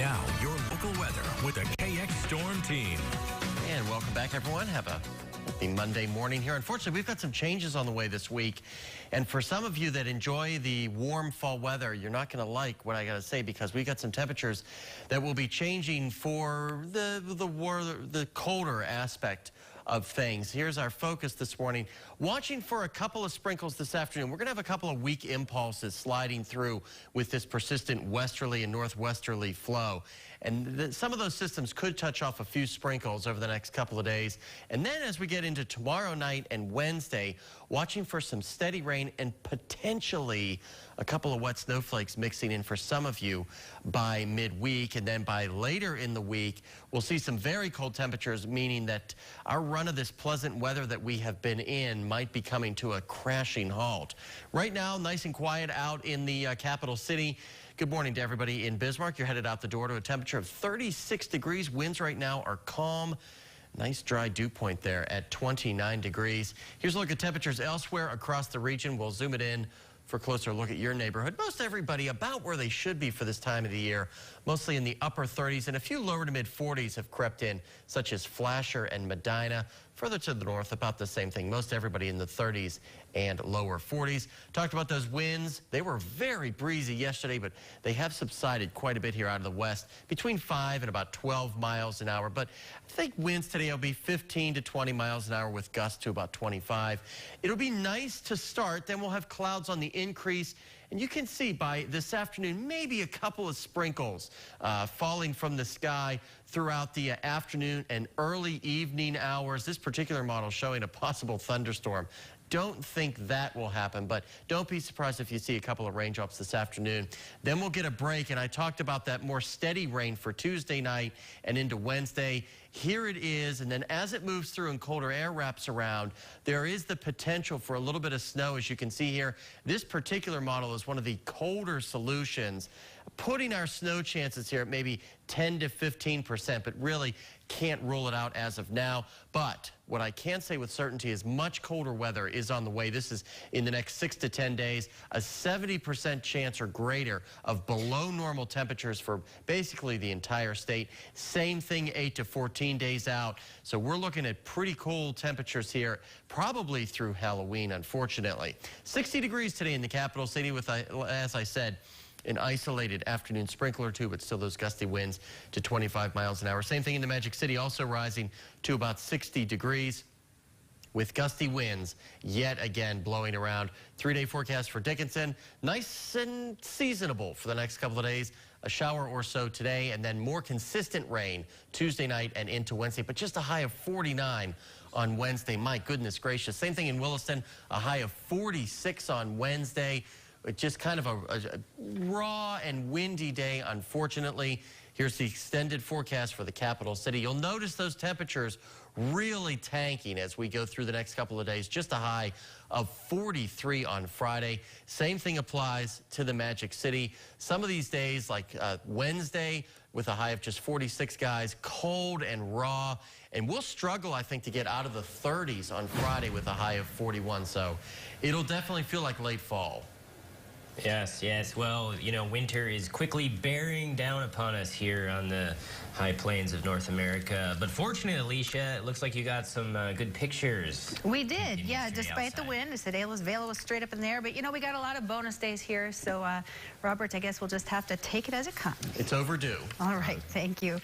Now, your local weather with the KX Storm Team. And welcome back, everyone. Have a happy Monday morning here. Unfortunately, we've got some changes on the way this week. And for some of you that enjoy the warm fall weather, you're not going to like what I got to say, because we've got some temperatures that will be changing for the colder aspect of things. Here's our focus this morning. Watching for a couple of sprinkles this afternoon. We're going to have a couple of weak impulses sliding through with this persistent westerly and northwesterly flow. And some of those systems could touch off a few sprinkles over the next couple of days. And then as we get into tomorrow night and Wednesday, watching for some steady rain and potentially a couple of wet snowflakes mixing in for some of you by midweek. And then by later in the week, we'll see some very cold temperatures, meaning that our run of this pleasant weather that we have been in might be coming to a crashing halt. Right now, nice and quiet out in the capital city. Good morning to everybody in Bismarck. You're headed out the door to a temperature of 36 degrees. Winds right now are calm. Nice dry dew point there at 29 degrees. Here's a look at temperatures elsewhere across the region. We'll zoom it in for a closer look at your neighborhood. Most everybody about where they should be for this time of the year, mostly in the upper 30s, and a few lower to mid 40s have crept in, such as Flasher and Medina. Further to the north, about the same thing. Most everybody in the 30s and lower 40s. Talked about those winds. They were very breezy yesterday, but they have subsided quite a bit here out of the west, between 5 and about 12 miles an hour. But I think winds today will be 15 to 20 miles an hour with gusts to about 25. It'll be nice to start. Then we'll have clouds on the increase. And you can see by this afternoon, maybe a couple of sprinkles falling from the sky throughout the afternoon and early evening hours. This particular model showing a possible thunderstorm. Don't think that will happen, but don't be surprised if you see a couple of raindrops this afternoon. Then we'll get a break, and I talked about that more steady rain for Tuesday night and into Wednesday. Here it is, and then as it moves through and colder air wraps around, there is the potential for a little bit of snow, as you can see here. This particular model is one of the colder solutions, putting our snow chances here at maybe 10 to 15%, but really can't rule it out as of now. But what I can say with certainty is much colder weather is on the way. This is in the next 6 to 10 days, a 70% chance or greater of below normal temperatures for basically the entire state. Same thing 8 to 14 days out. So we're looking at pretty cold temperatures here, probably through Halloween, unfortunately. 60 degrees today in the capital city with, as I said, an isolated afternoon sprinkle or two, but still those gusty winds to 25 miles an hour. Same thing in the Magic City, also rising to about 60 degrees with gusty winds yet again blowing around. 3-day forecast for Dickinson, nice and seasonable for the next couple of days. A shower or so today, and then more consistent rain Tuesday night and into Wednesday, but just a high of 49 on Wednesday. My goodness gracious. Same thing in Williston, a high of 46 on Wednesday. Just kind of a raw and windy day, unfortunately. Here's the extended forecast for the capital city. You'll notice those temperatures really tanking as we go through the next couple of days. Just a high of 43 on Friday. Same thing applies to the Magic City. Some of these days, like Wednesday, with a high of just 46, guys, cold and raw. And we'll struggle, I think, to get out of the 30s on Friday with a high of 41. So it'll definitely feel like late fall. Yes, yes. Well, you know, winter is quickly bearing down upon us here on the high plains of North America. But fortunately, Alicia, it looks like you got some good pictures. We did, yeah, despite the wind. Sedalis Vale was straight up in there. But, you know, we got a lot of bonus days here. So, Robert, I guess we'll just have to take it as it comes. It's overdue. All right, thank you.